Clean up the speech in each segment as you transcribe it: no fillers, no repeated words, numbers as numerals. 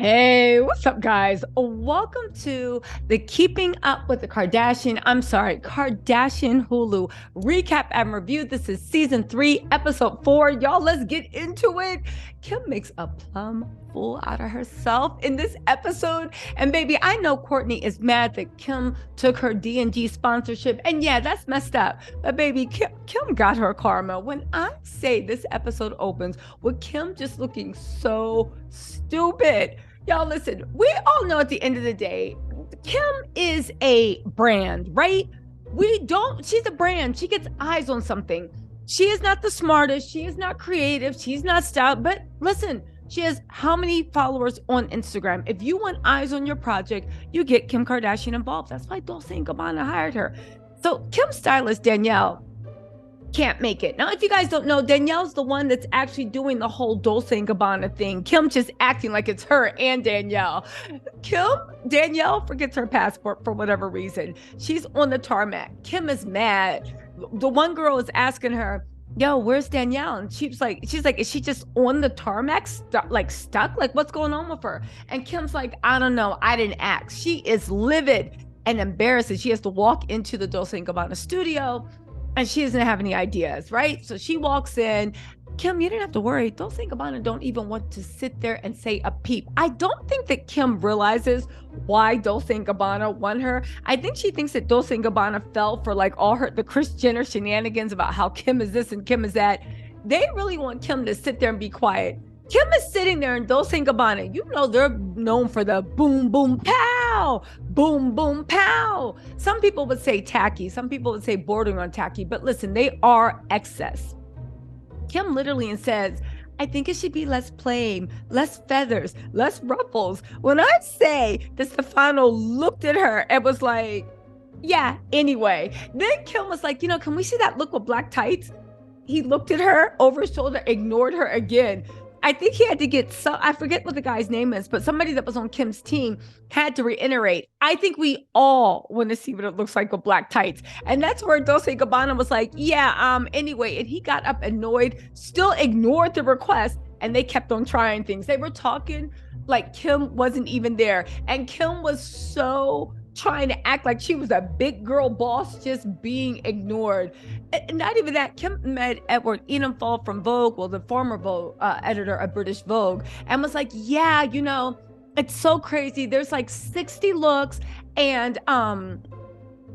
Hey, what's up, guys? Welcome to the Kardashian Hulu recap and review. This is season 3, episode 4. Y'all, let's get into it. Kim makes a plum fool out of herself in this episode. And baby, I know Kourtney is mad that Kim took her D&G sponsorship. And yeah, that's messed up. But baby, Kim got her karma. When I say this episode opens with Kim just looking so stupid. Y'all, listen, we all know at the end of the day, Kim is a brand, right? She's a brand. She gets eyes on something. She is not the smartest. She is not creative. She's not styled. But listen, she has how many followers on Instagram? If you want eyes on your project, you get Kim Kardashian involved. That's why Dolce & Gabbana hired her. So Kim's stylist, Danielle, can't make it. Now, if you guys don't know, Danielle's the one that's actually doing the whole Dolce & Gabbana thing. Kim just acting like it's her and Danielle. Danielle forgets her passport for whatever reason. She's on the tarmac. Kim is mad. The one girl is asking her, yo, where's Danielle? And she's like, is she just on the tarmac, stuck? Like, what's going on with her? And Kim's like, I don't know. I didn't ask. She is livid and embarrassed. She has to walk into the Dolce & Gabbana studio and she doesn't have any ideas, right? So she walks in. Kim, you didn't have to worry. Dolce & Gabbana don't even want to sit there and say a peep. I don't think that Kim realizes why Dolce & Gabbana won her. I think she thinks that Dolce & Gabbana fell for like all the Kris Jenner shenanigans about how Kim is this and Kim is that. They really want Kim to sit there and be quiet. Kim is sitting there in Dolce & Gabbana. You know they're known for the boom, boom, pow, boom, boom, pow. Some people would say tacky. Some people would say bordering on tacky. But listen, they are excess. Kim literally says, I think it should be less plain, less feathers, less ruffles. When I say that Stefano looked at her and was like, yeah, anyway. Then Kim was like, can we see that look with black tights? He looked at her over his shoulder, ignored her again. I think he had to get I forget what the guy's name is, but somebody that was on Kim's team had to reiterate. I think we all want to see what it looks like with black tights. And that's where Dolce & Gabbana was like, yeah, anyway. And he got up annoyed, still ignored the request, and they kept on trying things. They were talking like Kim wasn't even there. And Kim was so trying to act like she was a big girl boss, just being ignored. And not even that, Kim met Edward Enumfall from Vogue, well, the former Vogue editor of British Vogue, and was like, yeah, it's so crazy. There's like 60 looks, and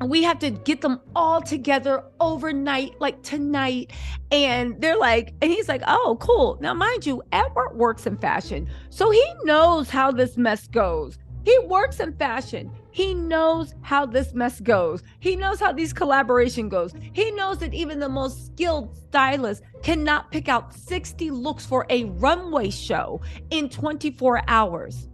we have to get them all together overnight, like tonight. And they're like, and he's like, oh, cool. Now, mind you, Edward works in fashion, so he knows how this mess goes. He works in fashion. He knows how this mess goes. He knows how these collaboration goes. He knows that even the most skilled stylist cannot pick out 60 looks for a runway show in 24 hours.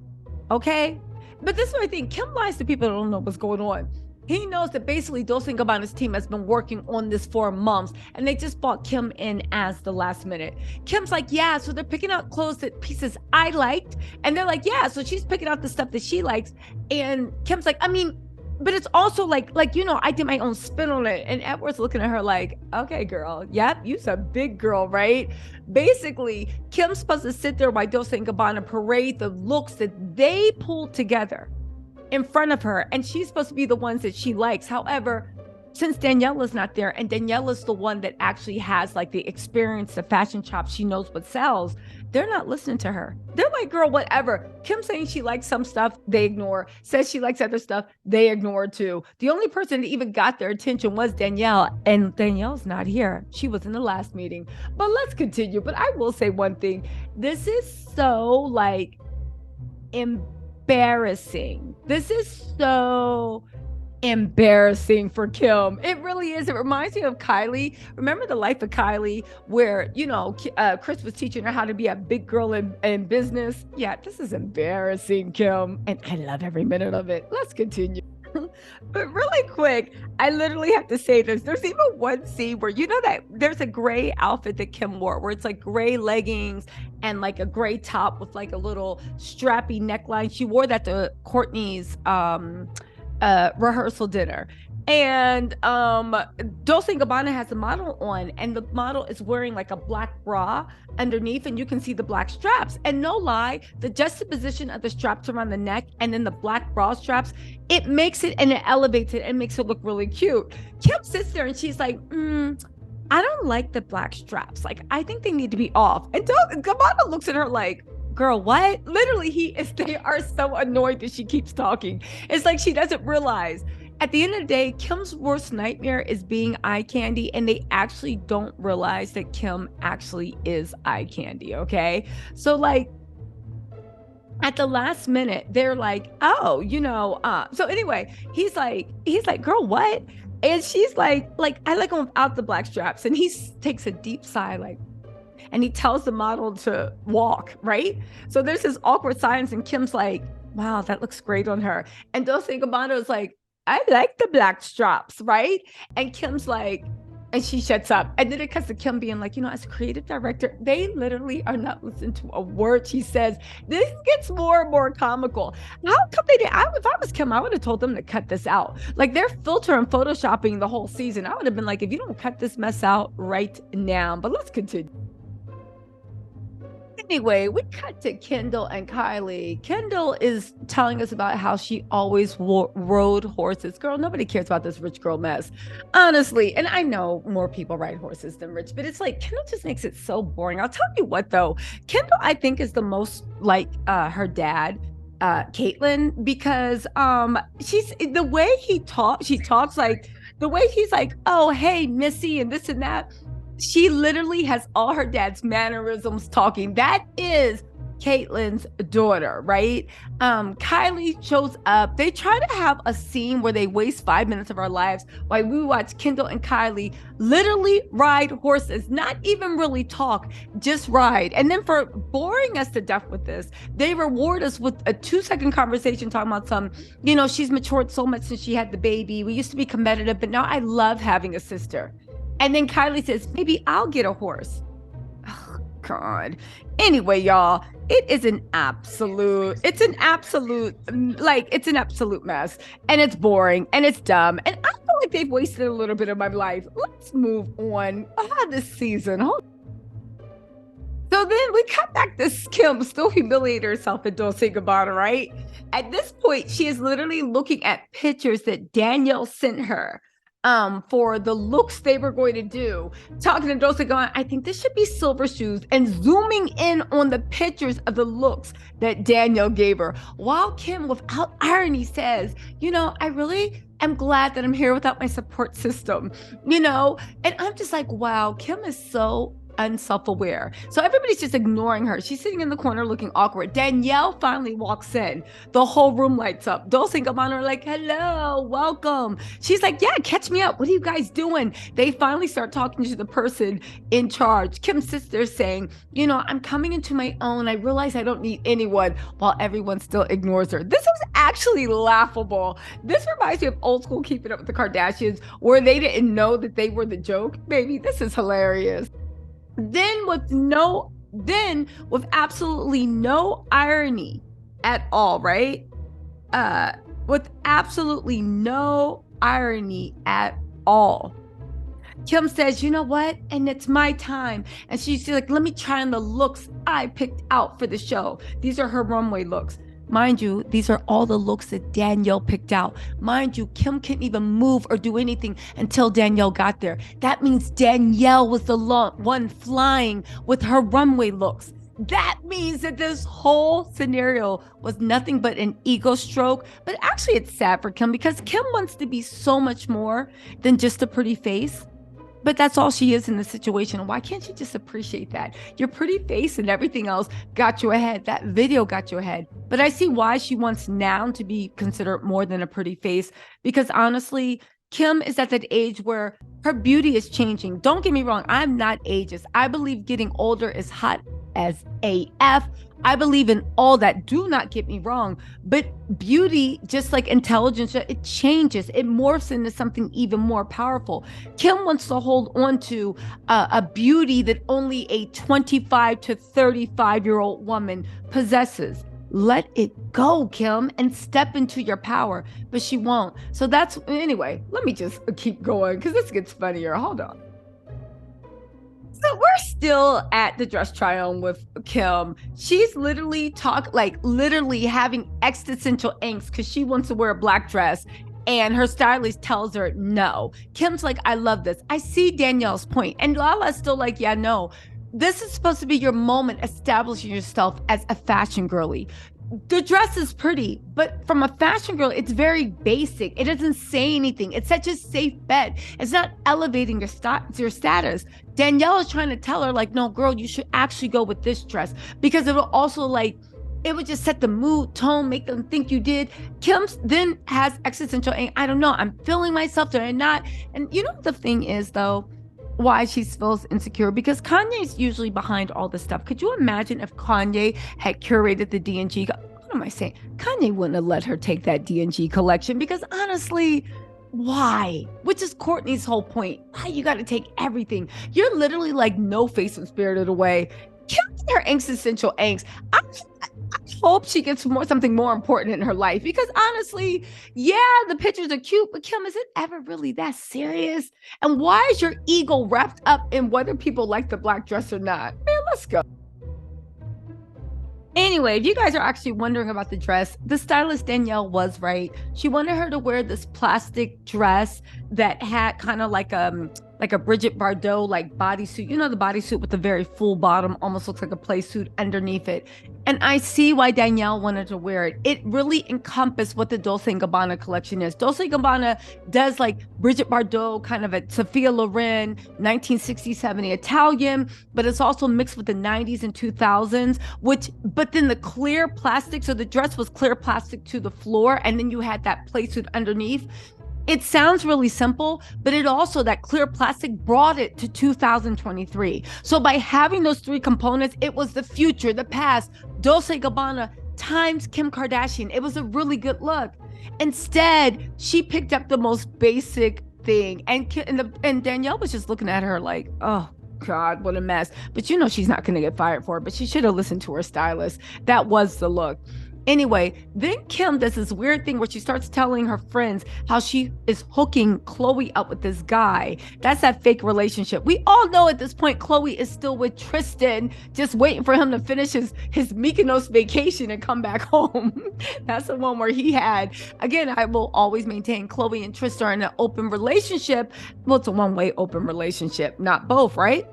Okay? But this is what I think. Kim lies to people that don't know what's going on. He knows that basically Dolce & Gabbana's team has been working on this for months, and they just brought Kim in as the last minute. Kim's like, yeah, so they're picking out clothes that pieces I liked. And they're like, yeah, so she's picking out the stuff that she likes. And Kim's like, I mean, but it's also like, I did my own spin on it. And Edward's looking at her like, okay, girl, yep, you's a big girl, right? Basically, Kim's supposed to sit there while Dolce & Gabbana parade the looks that they pulled together in front of her, and she's supposed to be the ones that she likes. However, since Danielle is not there, and Danielle is the one that actually has like the experience, the fashion chops, she knows what sells, they're not listening to her. They're like, girl, whatever. Kim saying she likes some stuff, they ignore. Says she likes other stuff, they ignore too. The only person that even got their attention was Danielle, and Danielle's not here. She was in the last meeting. But let's continue. But I will say one thing. This is so like embarrassing. This is so embarrassing for Kim. It really is. It reminds me of Kylie. Remember The Life of Kylie, where Kris was teaching her how to be a big girl in business. Yeah, this is embarrassing, Kim, and I love every minute of it. Let's continue. But really quick, I literally have to say this. There's even one scene where that there's a gray outfit that Kim wore, where it's like gray leggings and like a gray top with like a little strappy neckline. She wore that to Kourtney's rehearsal dinner. And Dolce Gabbana has a model on, and the model is wearing like a black bra underneath, and you can see the black straps. And no lie, the juxtaposition of the straps around the neck and then the black bra straps, it makes it and it elevates it and makes it look really cute. Kim sits there and she's like, I don't like the black straps. Like, I think they need to be off. And Gabbana looks at her like, girl, what? Literally, they are so annoyed that she keeps talking. It's like she doesn't realize. At the end of the day, Kim's worst nightmare is being eye candy, and they actually don't realize that Kim actually is eye candy, okay? So like, at the last minute, they're like, oh, so anyway, he's like, girl, what? And she's like, I like him without the black straps. And he takes a deep sigh, like, and he tells the model to walk, right? So there's this awkward silence, and Kim's like, wow, that looks great on her. And Dolce Gabbana is like, I like the black straps, right? And Kim's like, and she shuts up. And then it cuts to Kim being like, as a creative director, they literally are not listening to a word she says. This gets more and more comical. How come they didn't? If I was Kim, I would have told them to cut this out. Like, they're filter and photoshopping the whole season. I would have been like, if you don't cut this mess out right now. But let's continue. Anyway, we cut to Kendall and Kylie. Kendall is telling us about how she always rode horses. Girl, nobody cares about this rich girl mess, honestly. And I know more people ride horses than rich, but it's like Kendall just makes it so boring. I'll tell you what, though, Kendall, I think, is the most like her dad, Caitlyn, because she's the way she talks like the way he's like, oh, hey, Missy, and this and that. She literally has all her dad's mannerisms talking. That is Caitlyn's daughter, right? Kylie shows up. They try to have a scene where they waste 5 minutes of our lives while we watch Kendall and Kylie literally ride horses, not even really talk, just ride. And then for boring us to death with this, they reward us with a 2-second conversation talking about she's matured so much since she had the baby. We used to be competitive, but now I love having a sister. And then Kylie says, maybe I'll get a horse. Oh, God. Anyway, y'all, it's an absolute mess. And it's boring and it's dumb. And I feel like they've wasted a little bit of my life. Let's move on. This season. So then we cut back to Kim still humiliating herself at Dolce Gabbana, right? At this point, she is literally looking at pictures that Danielle sent her. For the looks they were going to do, talking to Dolce going, I think this should be silver shoes, and zooming in on the pictures of the looks that Danielle gave her, while Kim, without irony, says, I really am glad that I'm here without my support system, and I'm just like, wow, Kim is so unself-aware. So everybody's just ignoring her. She's sitting in the corner looking awkward. Danielle finally walks in. The whole room lights up. Dolce and Gabbana are like, hello, welcome. She's like, yeah, catch me up. What are you guys doing? They finally start talking to the person in charge. Kim's sister saying, I'm coming into my own. I realize I don't need anyone, while everyone still ignores her. This was actually laughable. This reminds me of old school Keeping Up with the Kardashians, where they didn't know that they were the joke. Baby, this is hilarious. Then with absolutely no irony at all, right? With absolutely no irony at all, Kim says, you know what? And it's my time. And she's like, let me try on the looks I picked out for the show. These are her runway looks. Mind you, these are all the looks that Danielle picked out. Mind you, Kim couldn't even move or do anything until Danielle got there. That means Danielle was the one flying with her runway looks. That means that this whole scenario was nothing but an ego stroke. But actually, it's sad for Kim, because Kim wants to be so much more than just a pretty face. But that's all she is in the situation. Why can't you just appreciate that? Your pretty face and everything else got you ahead. That video got you ahead. But I see why she wants now to be considered more than a pretty face, because honestly, Kim is at that age where her beauty is changing. Don't get me wrong. I'm not ageist. I believe getting older is hot as AF. I believe in all that. Do not get me wrong. But beauty, just like intelligence, it changes. It morphs into something even more powerful. Kim wants to hold on to a beauty that only a 25 to 35-year-old woman possesses. let it go, Kim, and step into your power. But she won't. So that's, anyway, let me just keep going because this gets funnier. Hold on. So we're still at the dress try on with Kim. She's literally literally having existential angst because she wants to wear a black dress. And her stylist tells her no. Kim's like, I love this. I see Danielle's point. And Lala's still like, yeah, no. This is supposed to be your moment establishing yourself as a fashion girly. The dress is pretty, but from a fashion girl, it's very basic. It doesn't say anything. It's such a safe bet. It's not elevating your status. Danielle is trying to tell her, like, no, girl, you should actually go with this dress because it will also it would just set the mood, tone, make them think you did. Kim then has existential angst. I don't know. I'm feeling myself. They're not. And you know, the thing is, though, why she feels insecure, because Kanye's usually behind all this stuff. Could you imagine if Kanye had curated the D&G? What am I saying? Kanye wouldn't have let her take that D&G collection because honestly, why? Which is Kourtney's whole point. Why you got to take everything? You're literally like No Face and Spirited Away. Killing her existential angst. I hope she gets something more important in her life because honestly, yeah, the pictures are cute, but Kim, is it ever really that serious? And why is your ego wrapped up in whether people like the black dress or not? Man, let's go. Anyway, if you guys are actually wondering about the dress, the stylist Danielle was right. She wanted her to wear this plastic dress that had kind of like a Bridget Bardot like bodysuit. You know, the bodysuit with the very full bottom, almost looks like a play suit underneath it. And I see why Danielle wanted to wear it. It really encompassed what the Dolce Gabbana collection is. Dolce Gabbana does like Bridget Bardot, kind of a Sophia Loren, 1960s, Italian, but it's also mixed with the 90s and 2000s, but then the clear plastic, so the dress was clear plastic to the floor, and then you had that play suit underneath. It sounds really simple, but it also, that clear plastic brought it to 2023. So by having those three components, it was the future, the past, Dolce Gabbana times Kim Kardashian. It was a really good look. Instead, she picked up the most basic thing. And Danielle was just looking at her like, oh, God, what a mess. But you know she's not going to get fired for it, but she should have listened to her stylist. That was the look. Anyway, then Kim does this weird thing where she starts telling her friends how she is hooking Khloe up with this guy. That's that fake relationship. We all know at this point, Khloe is still with Tristan, just waiting for him to finish his Mykonos vacation and come back home. That's the one where he had, again, I will always maintain Khloe and Tristan are in an open relationship. Well, it's a one-way open relationship, not both, right?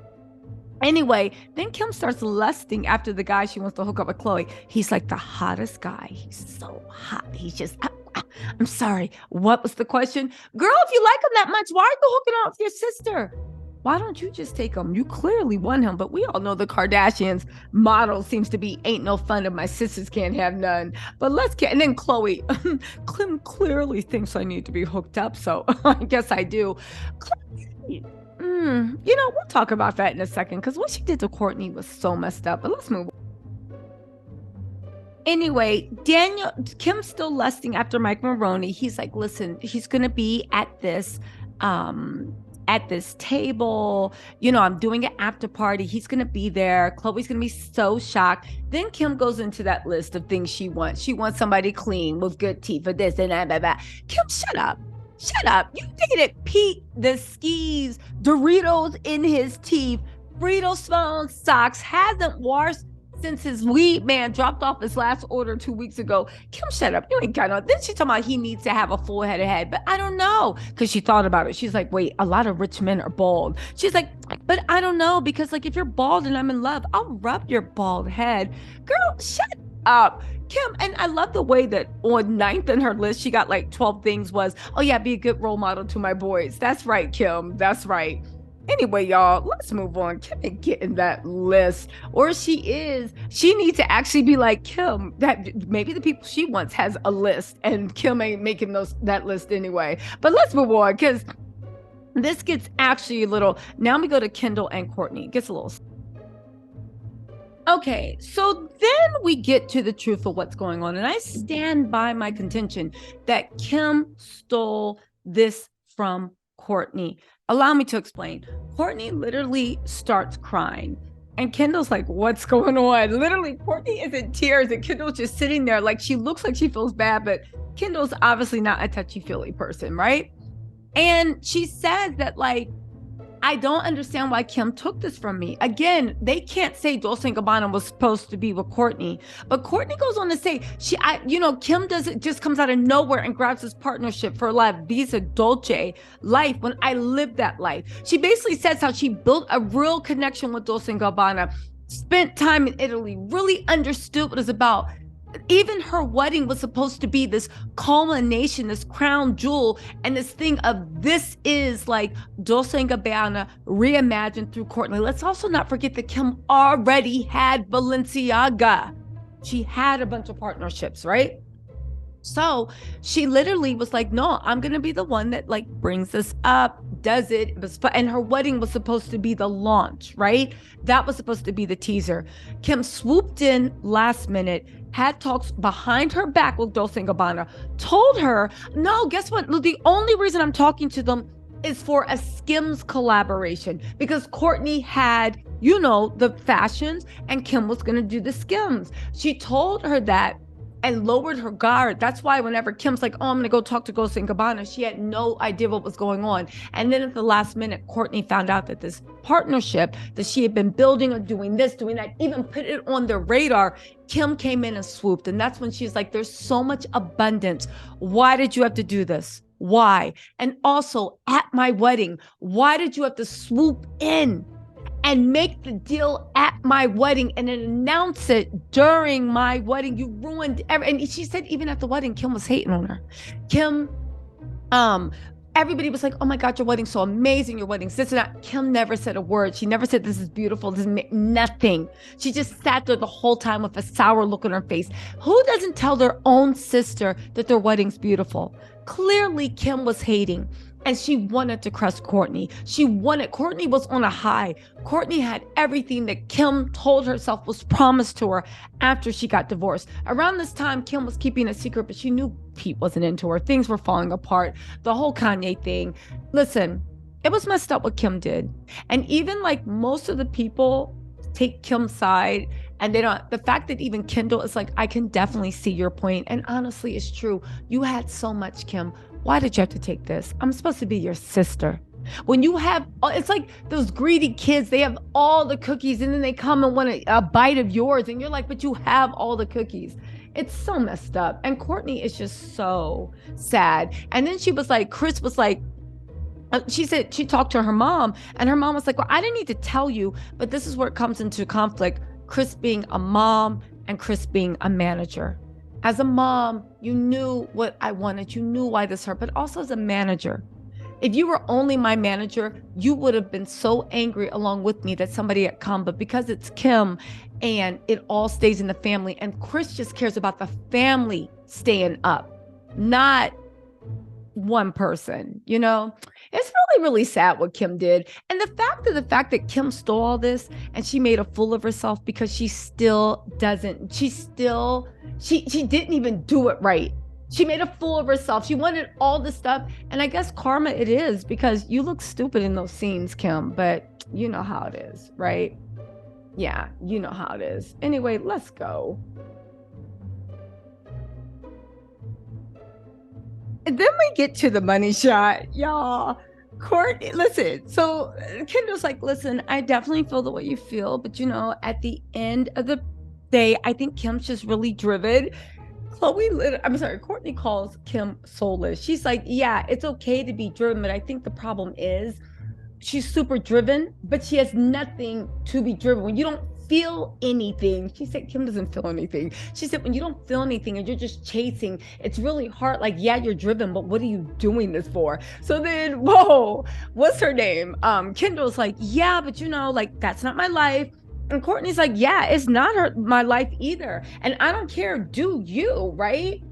Anyway, then Kim starts lusting after the guy she wants to hook up with, Khloe. He's like the hottest guy. He's so hot. He's just, I'm sorry. What was the question? Girl, if you like him that much, why are you hooking up with your sister? Why don't you just take him? You clearly want him, but we all know the Kardashians motto seems to be, ain't no fun if my sisters can't have none. But and then Khloe, Kim clearly thinks I need to be hooked up, so I guess I do. Khloe, you know, we'll talk about that in a second because what she did to Kourtney was so messed up. But let's move on. Anyway, Kim's still lusting after Mike Maroney. He's like, listen, he's gonna be at this table. You know, I'm doing an after party. He's gonna be there. Khloe's gonna be so shocked. Then Kim goes into that list of things she wants. She wants somebody clean with good teeth for this and that, blah, blah. Kim, shut up. Shut up. You dated Pete the Skis, Doritos in his teeth, Frito smelling socks, hasn't washed since his weed man dropped off his last order 2 weeks ago. Kim, shut up. You ain't got no. Then she's talking about he needs to have a full head of head. But I don't know. Because she thought about it. She's like, wait, a lot of rich men are bald. She's like, but I don't know. Because like if you're bald and I'm in love, I'll rub your bald head. Girl, shut up. Kim, and I love the way that on 9th in her list, she got like 12 things was, oh yeah, be a good role model to my boys. That's right, Kim. That's right. Anyway, y'all, let's move on. Kim ain't getting that list. Or she needs to actually be like Kim, that maybe the people she wants has a list and Kim ain't making that list anyway. But let's move on because this gets actually a little, now we go to Kendall and Kourtney. It gets a little. Okay, so then we get to the truth of what's going on. And I stand by my contention that Kim stole this from Kourtney. Allow me to explain. Kourtney literally starts crying. And Kendall's like, what's going on? Literally, Kourtney is in tears and Kendall's just sitting there like she looks like she feels bad, but Kendall's obviously not a touchy-feely person, right? And she says that, like, I don't understand why Kim took this from me. Again, they can't say Dolce & Gabbana was supposed to be with Kourtney, but Kourtney goes on to say, Kim doesn't just comes out of nowhere and grabs this partnership for life, Visa Dolce life when I lived that life. She basically says how she built a real connection with Dolce & Gabbana, spent time in Italy, really understood what it's about. Even her wedding was supposed to be this culmination, this crown jewel, and this thing of this is like Dolce & Gabbana reimagined through Kourtney. Let's also not forget that Kim already had Balenciaga. She had a bunch of partnerships, right? So she literally was like, no, I'm going to be the one that like brings this up, does it. And her wedding was supposed to be the launch, right? That was supposed to be the teaser. Kim swooped in last minute, had talks behind her back with Dolce & Gabbana, told her, no, guess what? The only reason I'm talking to them is for a Skims collaboration because Kourtney had, the fashions and Kim was going to do the Skims. She told her that and lowered her guard. That's why whenever Kim's like, oh, I'm gonna go talk to Dolce & Gabbana, she had no idea what was going on. And then at the last minute, Kourtney found out that this partnership that she had been building or doing this, doing that, even put it on their radar, Kim came in and swooped. And that's when she's like, there's so much abundance. Why did you have to do this? Why? And also at my wedding, why did you have to swoop in and make the deal at my wedding and then announce it during my wedding? You ruined and she said even at the wedding, Kim was hating on her. Kim, everybody was like, oh my God, your wedding's so amazing. Your wedding's this and that. Kim never said a word. She never said, this is beautiful. This is nothing. She just sat there the whole time with a sour look on her face. Who doesn't tell their own sister that their wedding's beautiful? Clearly, Kim was hating. And she wanted to crush Kourtney. Kourtney was on a high. Kourtney had everything that Kim told herself was promised to her after she got divorced. Around this time, Kim was keeping a secret, but she knew Pete wasn't into her. Things were falling apart. The whole Kanye thing. Listen, it was messed up what Kim did. And even like most of the people take Kim's side and they don't, the fact that even Kendall is like, I can definitely see your point. And honestly, it's true. You had so much, Kim. Why did you have to take this? I'm supposed to be your sister. When you have, it's like those greedy kids, they have all the cookies and then they come and want a bite of yours. And you're like, but you have all the cookies. It's so messed up. And Kourtney is just so sad. And then she was like, Kris was like, she said she talked to her mom and her mom was like, well, I didn't need to tell you, but this is where it comes into conflict. Kris being a mom and Kris being a manager. As a mom, you knew what I wanted. You knew why this hurt, but also as a manager. If you were only my manager, you would have been so angry along with me that somebody had come. But because it's Kim and it all stays in the family, and Kris just cares about the family staying up, not one person, It's really, really sad what Kim did. And the fact that Kim stole all this and she made a fool of herself because she didn't even do it right. She made a fool of herself. She wanted all this stuff. And I guess karma it is because you look stupid in those scenes, Kim, but you know how it is, right? Yeah, you know how it is. Anyway, let's go. And then we get to the money shot, y'all. Kourtney, listen. So Kendall's like, listen, I definitely feel the way you feel, but at the end of the day, I think Kim's just really driven. Kourtney calls Kim soulless. She's like, yeah, it's okay to be driven, but I think the problem is she's super driven, but she has nothing to be driven. When you don't feel anything, she said Kim doesn't feel anything. She said when you don't feel anything and you're just chasing, it's really hard. Like, yeah, you're driven, but what are you doing this for? So then, whoa, what's her name? Kendall's like, yeah, but like that's not my life. And Kourtney's like, yeah, it's not my life either. And I don't care, do you, right?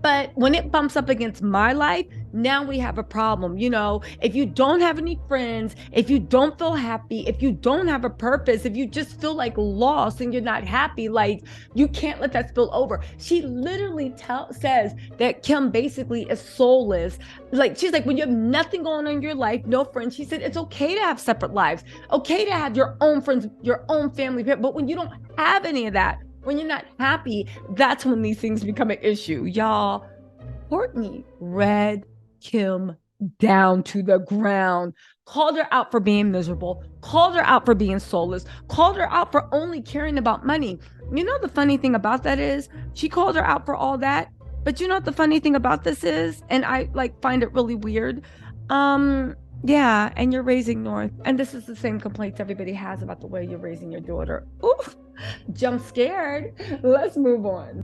But when it bumps up against my life, now we have a problem. You know, if you don't have any friends, if you don't feel happy, if you don't have a purpose, if you just feel like lost and you're not happy, like you can't let that spill over. She literally says that Kim basically is soulless. Like she's like, when you have nothing going on in your life, no friends, she said it's okay to have separate lives, okay to have your own friends, your own family, but when you don't have any of that, when you're not happy, that's when these things become an issue. Y'all, Kourtney read Kim down to the ground, called her out for being miserable, called her out for being soulless, called her out for only caring about money. You know, the funny thing about that is she called her out for all that. But you know what the funny thing about this is? And I like find it really weird. Yeah, and you're raising North. And this is the same complaints everybody has about the way you're raising your daughter. Ooh, jump scared. Let's move on.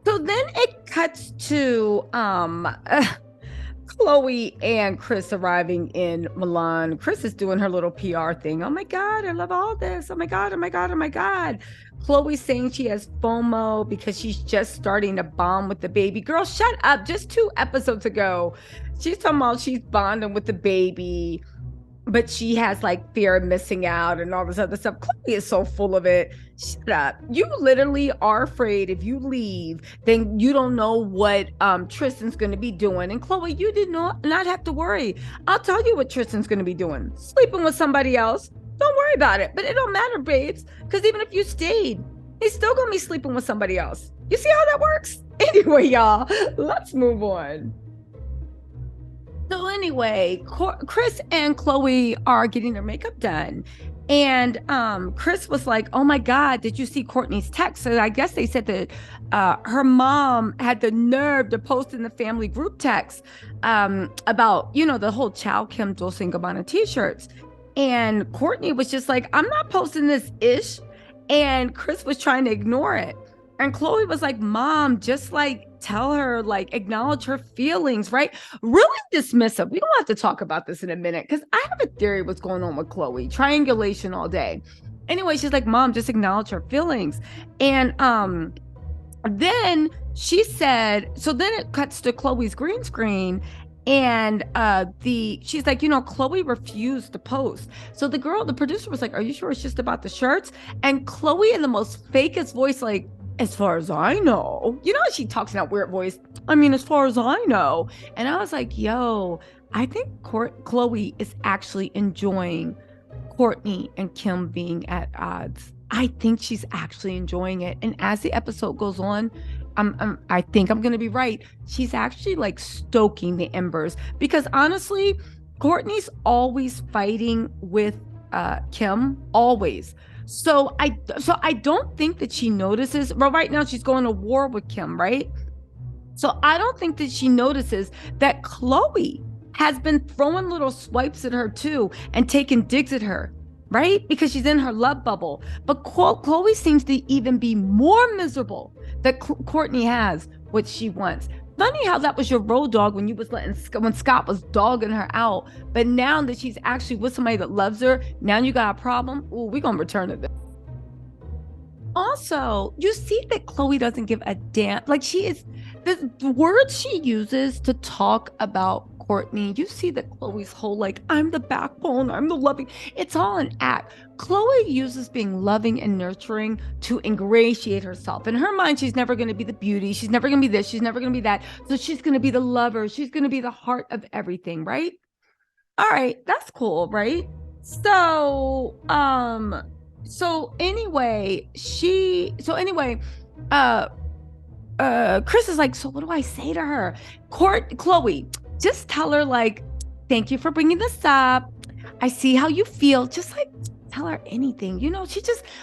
So then it cuts to Khloe and Kris arriving in Milan. Kris is doing her little PR thing. Oh my God, I love all this. Oh my God, oh my God, oh my God. Khloe's saying she has FOMO because she's just starting to bond with the baby. Girl, shut up. Just 2 episodes ago, she's talking about she's bonding with the baby, but she has like fear of missing out and all this other stuff. Khloe is so full of it. Shut up. You literally are afraid if you leave, then you don't know what Tristan's going to be doing. And Khloe, you did not have to worry. I'll tell you what Tristan's going to be doing. Sleeping with somebody else. Don't worry about it. But it don't matter, babes, because even if you stayed, he's still going to be sleeping with somebody else. You see how that works? Anyway, y'all, let's move on. So anyway, Kris and Khloe are getting their makeup done. And Kris was like, oh my God, did you see Kourtney's text? So I guess they said that her mom had the nerve to post in the family group text about, you know, the whole Chow Kim Dolce Gabbana t-shirts. And Kourtney was just like, I'm not posting this ish. And Kris was trying to ignore it. And Khloe was like, Mom, just like tell her, like acknowledge her feelings, right? Really dismissive. We don't have to talk about this in a minute because I have a theory what's going on with Khloe. Triangulation all day. Anyway, she's like, Mom, just acknowledge her feelings. And then she said, so then it cuts to Khloe's green screen. And she's like, you know, Khloe refused to post. So the producer was like, are you sure it's just about the shirts? And Khloe in the most fakest voice, like, as far as I know, you know, she talks in that weird voice. I mean, as far as I know. And I was like, yo, I think Khloe is actually enjoying Kourtney and Kim being at odds. I think she's actually enjoying it. And as the episode goes on, I think I'm going to be right. She's actually like stoking the embers because honestly, Kourtney's always fighting with Kim, always. So I don't think that she notices. Well, right now she's going to war with Kim, right? So I don't think that she notices that Khloe has been throwing little swipes at her too and taking digs at her, right? Because she's in her love bubble. But Khloe seems to even be more miserable that Kourtney has what she wants. Funny how that was your road dog when you was when Scott was dogging her out. But now that she's actually with somebody that loves her, now you got a problem. Ooh, we're gonna return to this. Also, you see that Khloe doesn't give a damn. Like the words she uses to talk about Kourtney, you see that Khloe's whole like, I'm the backbone, I'm the loving, it's all an act. Khloe uses being loving and nurturing to ingratiate herself. In her mind, she's never going to be the beauty. She's never going to be this. She's never going to be that. So she's going to be the lover. She's going to be the heart of everything, right? All right, that's cool, right? So anyway, Kris is like, so what do I say to her? Khloe, just tell her like, thank you for bringing this up. I see how you feel. Just like tell her anything, you know,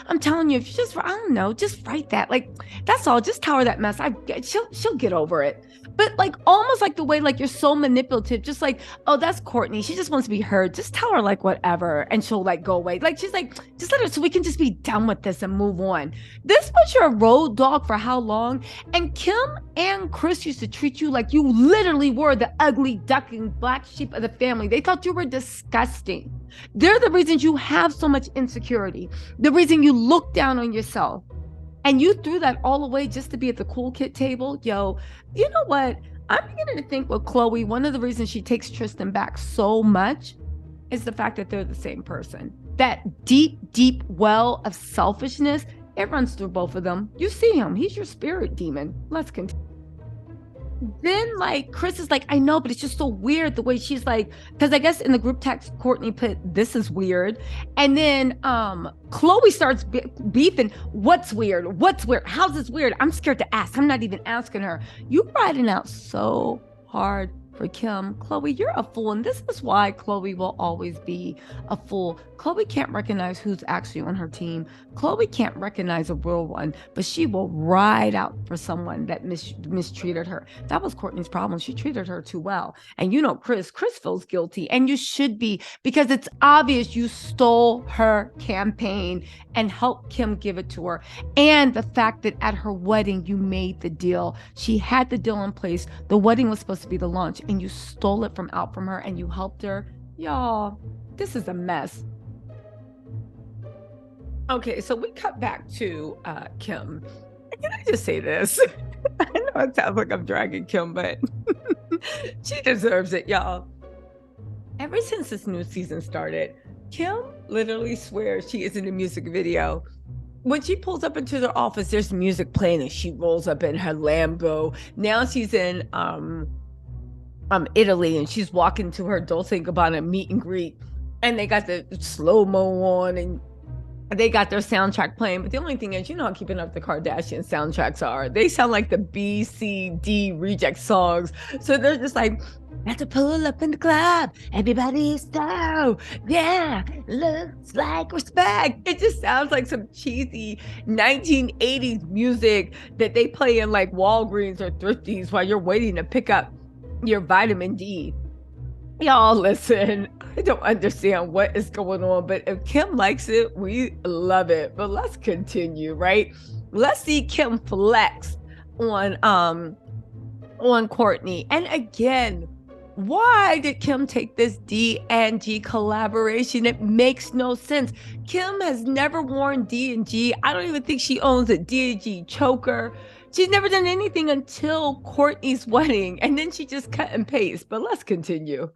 I'm telling you, if you just, I don't know, just write that. Like, that's all. Just tell her that mess. She'll get over it. But like, almost like the way, like you're so manipulative, just like, oh, that's Kourtney. She just wants to be heard. Just tell her like whatever. And she'll like go away. Like, she's like, just let her, so we can just be done with this and move on. This was your road dog for how long? And Kim and Kris used to treat you like you literally were the ugly duckling black sheep of the family. They thought you were disgusting. They're the reasons you have so much insecurity. The reason you look down on yourself. And you threw that all away just to be at the cool kid table. Yo, you know what? I'm beginning to think with Khloe, one of the reasons she takes Tristan back so much is the fact that they're the same person. That deep, deep well of selfishness, it runs through both of them. You see him. He's your spirit demon. Let's continue. Then like Kris is like, I know, but it's just so weird the way she's like, because I guess in the group text Kourtney put, this is weird. And then Khloe starts beefing, what's weird? How's this weird? I'm scared to ask. I'm not even asking her. You riding out so hard for Kim. Khloe, you're a fool. And this is why Khloe will always be a fool. Khloe can't recognize who's actually on her team. Khloe can't recognize a real one, but she will ride out for someone that mistreated her. That was Kourtney's problem. She treated her too well. And you know, Kris feels guilty, and you should be, because it's obvious you stole her campaign and helped Kim give it to her. And the fact that at her wedding, you made the deal. She had the deal in place. The wedding was supposed to be the launch, and you stole it from her and you helped her. Y'all, this is a mess. Okay, so we cut back to Kim. Can I just say this? I know it sounds like I'm dragging Kim, but she deserves it, y'all. Ever since this new season started, Kim literally swears she is in a music video. When she pulls up into the office, there's music playing and she rolls up in her Lambo. Now she's in Italy and she's walking to her Dolce Gabbana meet and greet, and they got the slow-mo on and they got their soundtrack playing. But the only thing is, you know how keeping up the Kardashian soundtracks are. They sound like the B, C, D reject songs. So they're just like, have to pull up in the club. Everybody's so, yeah, looks like respect. It just sounds like some cheesy 1980s music that they play in like Walgreens or Thrifties while you're waiting to pick up your vitamin D. Y'all, listen, I don't understand what is going on, but if Kim likes it, we love it. But let's continue, right? Let's see Kim flex on Kourtney. And again, why did Kim take this D&G collaboration? It makes no sense. Kim has never worn D&G. I don't even think she owns a D&G choker. She's never done anything until Kourtney's wedding, and then she just cut and paste. But let's continue.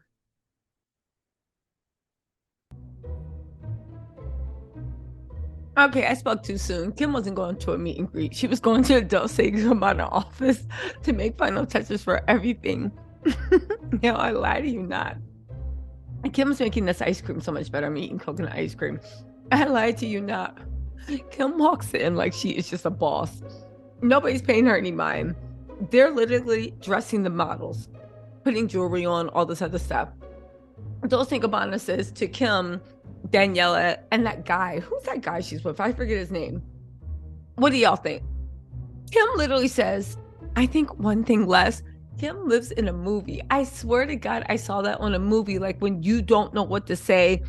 Okay, I spoke too soon. Kim wasn't going to a meet and greet. She was going to a Dolce Gabbana office to make final touches for everything. You know, I lie to you not. And Kim's making this ice cream so much better. I'm eating coconut ice cream. I lie to you not. Kim walks in like she is just a boss. Nobody's paying her any mind. They're literally dressing the models, putting jewelry on, all this other stuff. Dolce Gabbana says to Kim, Daniela, and that guy, who's that guy she's with? I forget his name. What do y'all think? Kim literally says, I think one thing less. Kim lives in a movie. I swear to God, I saw that on a movie, like when you don't know what to say,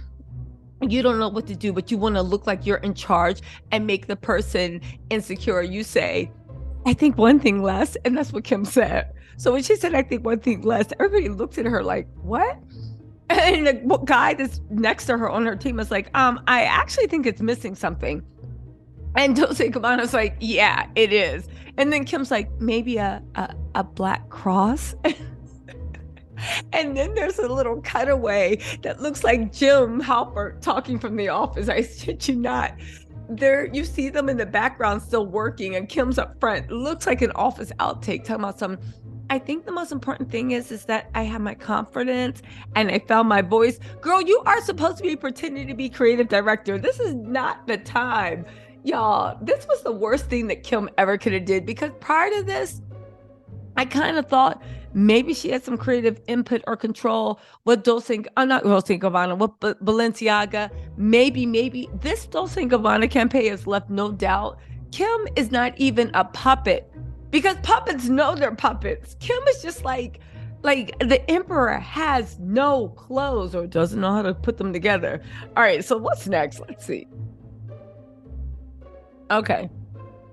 you don't know what to do, but you want to look like you're in charge and make the person insecure. You say, I think one thing less. And that's what Kim said. So when she said, I think one thing less, everybody looked at her like, what? And the guy that's next to her on her team is like, I actually think it's missing something. And Dolce Gabbana's like, yeah, it is. And then Kim's like, maybe a black cross. And then there's a little cutaway that looks like Jim Halpert talking from The Office. I shit you not. There, you see them in the background still working, and Kim's up front. It looks like an Office outtake talking about some. I think the most important thing is that I have my confidence and I found my voice. Girl, you are supposed to be pretending to be creative director. This is not the time. Y'all, this was the worst thing that Kim ever could have did, because prior to this, I kind of thought maybe she had some creative input or control with not Dolce Gabbana, with Balenciaga. Maybe this Dolce Gabbana campaign has left no doubt. Kim is not even a puppet, because puppets know they're puppets. Kim is just like the emperor has no clothes or doesn't know how to put them together. All right, so what's next? Let's see. Okay,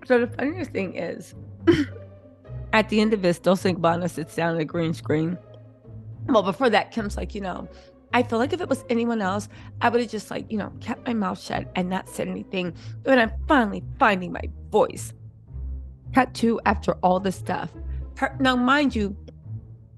so the funniest thing is, at the end of this, Dolce Gabbana sits down at a green screen. Well, before that, Kim's like, I feel like if it was anyone else, I would have just like, you know, kept my mouth shut and not said anything. When I'm finally finding my voice. Cut to after all this stuff. Now, mind you,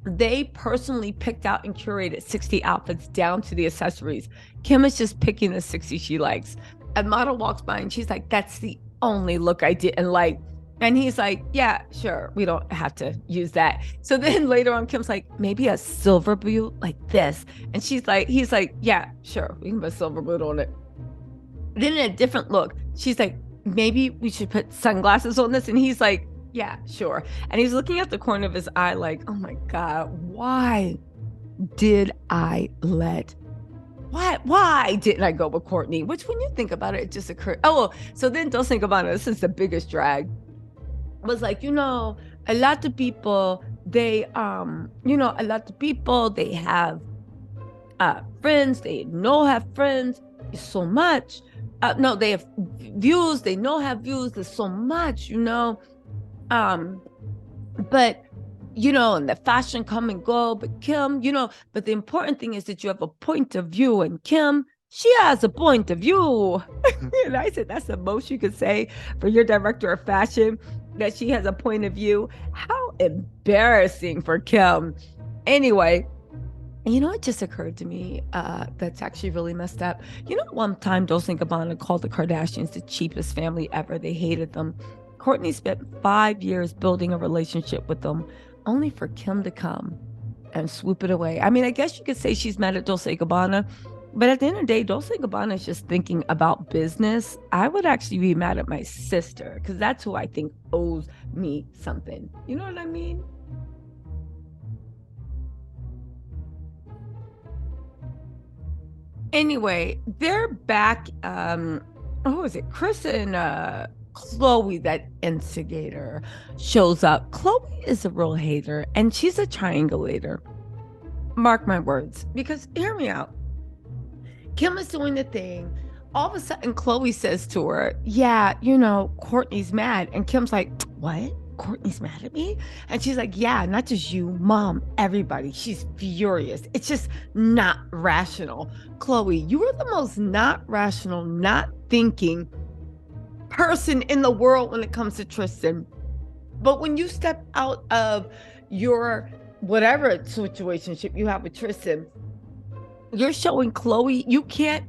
they personally picked out and curated 60 outfits down to the accessories. Kim is just picking the 60 she likes. A model walks by and she's like, that's the only look I didn't like. And he's like, yeah, sure, we don't have to use that. So then later on, Kim's like, maybe a silver boot like this. And he's like, yeah, sure, we can put a silver boot on it. Then in a different look, she's like, maybe we should put sunglasses on this. And he's like, yeah, sure. And he's looking at the corner of his eye like, oh my God, why didn't I go with Kourtney? Which when you think about it, it just occurred. Oh, so then Dolce Gabbana, this is the biggest drag, was like, you know, a lot of people, they have friends, they have friends, so much. No, they have views, they have views, there's so much, you know. But you know, and the fashion come and go, but Kim, you know, but the important thing is that you have a point of view, and Kim, she has a point of view. And I said, that's the most you could say for your director of fashion, that she has a point of view. How embarrassing for Kim. Anyway, you know, it just occurred to me that's actually really messed up. You know, one time Dolce Gabbana called the Kardashians the cheapest family ever. They hated them. Kourtney spent 5 years building a relationship with them, only for Kim to come and swoop it away. I mean, I guess you could say she's mad at Dolce Gabbana, but at the end of the day, Dolce Gabbana is just thinking about business. I would actually be mad at my sister, because that's who I think owes me something. You know what I mean? Anyway, they're back. Who is it? Kris and Khloe, that instigator, shows up. Khloe is a real hater, and she's a triangulator. Mark my words, because hear me out. Kim is doing the thing. All of a sudden, Khloe says to her, yeah, you know, Kourtney's mad. And Kim's like, what? Kourtney's mad at me? And she's like, yeah, not just you, mom, everybody. She's furious. It's just not rational. Khloe, you are the most not rational, not thinking person in the world when it comes to Tristan. But when you step out of your whatever situationship you have with Tristan, you're showing Khloe you can't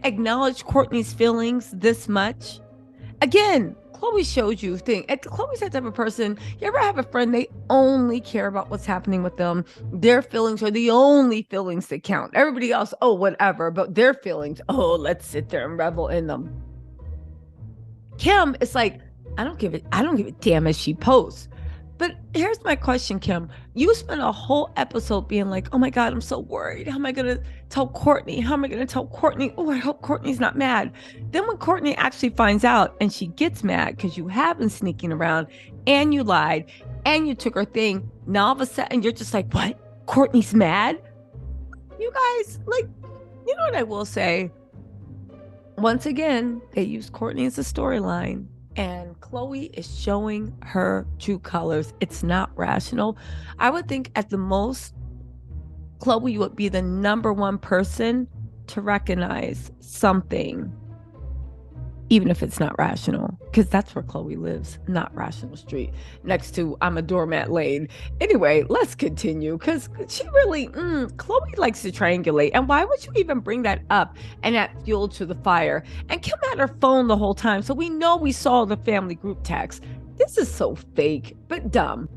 acknowledge Kourtney's feelings this much. Again, Khloe showed you thing. Khloe's that type of person. You ever have a friend, they only care about what's happening with them. Their feelings are the only feelings that count. Everybody else, oh, whatever. But their feelings, oh, let's sit there and revel in them. Kim is like, I don't give a damn if she posts. But here's my question, Kim. You spent a whole episode being like, oh my God, I'm so worried. How am I going to tell Kourtney? How am I going to tell Kourtney? Oh, I hope Kourtney's not mad. Then when Kourtney actually finds out and she gets mad because you have been sneaking around and you lied and you took her thing, now all of a sudden you're just like, what? Kourtney's mad? You guys, like, you know what I will say? Once again, they use Kourtney as a storyline. And Khloe is showing her true colors. It's not rational. I would think at the most, Khloe would be the number one person to recognize something, even if it's not rational, because that's where Khloe lives, not Rational Street, next to I'm a Doormat Lane. Anyway, let's continue, because she really, Khloe likes to triangulate. And why would you even bring that up and add fuel to the fire? And Kim had her phone the whole time, so we know we saw the family group text. This is so fake, but dumb.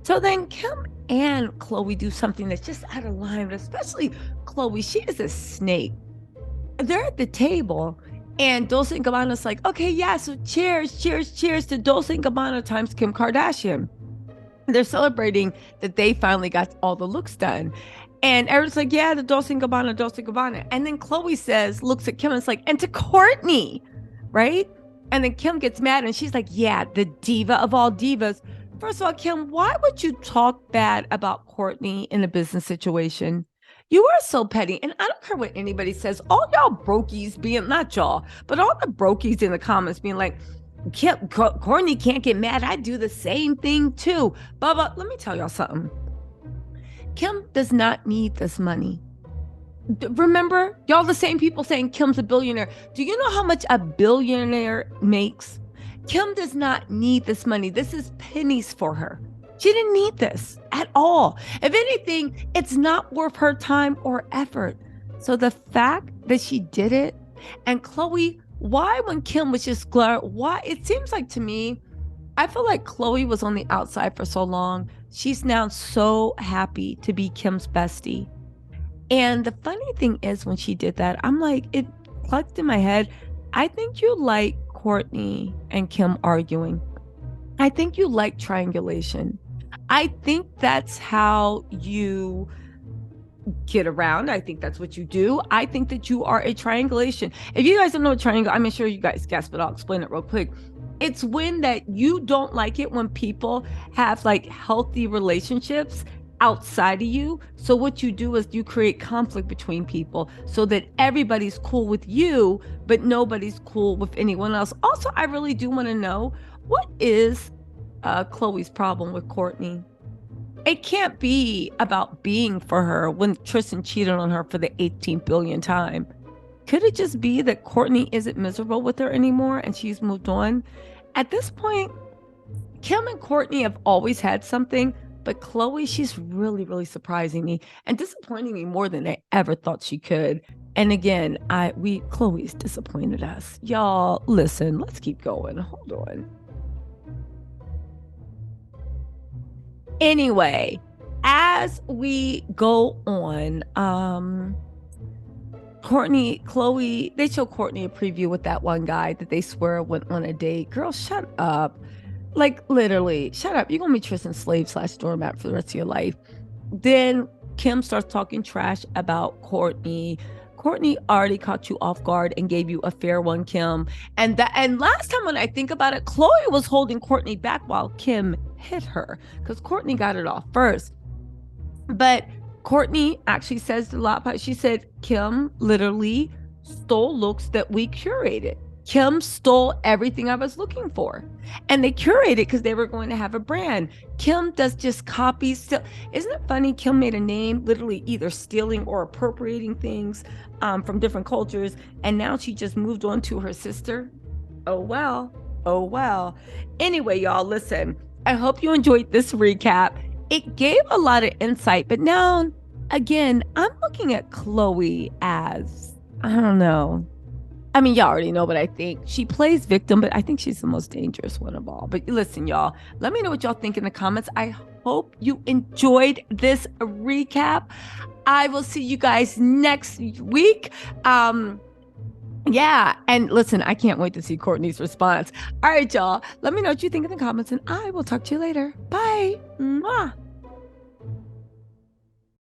So then Kim and Khloe do something that's just out of line, but especially Khloe, she is a snake. They're at the table and Dolce & Gabbana's like, okay, yeah, so cheers to Dolce & Gabbana times Kim Kardashian. They're celebrating that they finally got all the looks done. And everyone's like, yeah, the Dolce & Gabbana. And then Khloe looks at Kim and it's like, and to Kourtney, right? And then Kim gets mad and she's like, yeah, the diva of all divas. First of all, Kim, why would you talk bad about Kourtney in a business situation? You are so petty. And I don't care what anybody says. All y'all brokies being, not y'all, but all the brokies in the comments being like, Kourtney can't get mad. I do the same thing too. Bubba, let me tell y'all something. Kim does not need this money. Remember, y'all the same people saying Kim's a billionaire. Do you know how much a billionaire makes? Kim does not need this money. This is pennies for her. She didn't need this at all. If anything, it's not worth her time or effort. So the fact that she did it, and Khloe, why when Kim was just why? It seems like to me, I feel like Khloe was on the outside for so long. She's now so happy to be Kim's bestie. And the funny thing is when she did that, I'm like, it clicked in my head. I think you like Kourtney and Kim arguing. I think you like triangulation. I think that's how you get around. I think that's what you do. I think that you are a triangulation. If you guys don't know what triangle, I'm sure you guys guessed, but I'll explain it real quick. It's when that you don't like it when people have like healthy relationships outside of you. So what you do is you create conflict between people so that everybody's cool with you, but nobody's cool with anyone else. Also, I really do want to know, what is Khloe's problem with Kourtney? It can't be about being for her when Tristan cheated on her for the 18 billionth time. Could it just be that Kourtney isn't miserable with her anymore and she's moved on? At this point, Kim and Kourtney have always had something, but Khloe, she's really, really surprising me and disappointing me more than I ever thought she could. And again, Khloe's disappointed us. Y'all, listen, let's keep going. Hold on. Anyway, as we go on, Khloe, they show Kourtney a preview with that one guy that they swear went on a date. Girl, shut up. Like, literally, shut up. You're going to be Tristan's slave/doormat for the rest of your life. Then Kim starts talking trash about Kourtney. Kourtney already caught you off guard and gave you a fair one, Kim. And last time when I think about it, Khloe was holding Kourtney back while Kim hit her because Kourtney got it off first. But Kourtney actually says a lot about it. She said Kim literally stole looks that we curated. Kim stole everything I was looking for. And they curated because they were going to have a brand. Kim does just copies. Isn't it funny? Kim made a name literally either stealing or appropriating things from different cultures. And now she just moved on to her sister. Oh, well. Oh, well. Anyway, y'all, listen. I hope you enjoyed this recap. It gave a lot of insight. But now, again, I'm looking at Khloe as, I don't know. I mean, y'all already know what I think. She plays victim, but I think she's the most dangerous one of all. But listen, y'all, let me know what y'all think in the comments. I hope you enjoyed this recap. I will see you guys next week. Yeah, and listen, I can't wait to see Kourtney's response. All right, y'all, let me know what you think in the comments, and I will talk to you later. Bye. Mwah.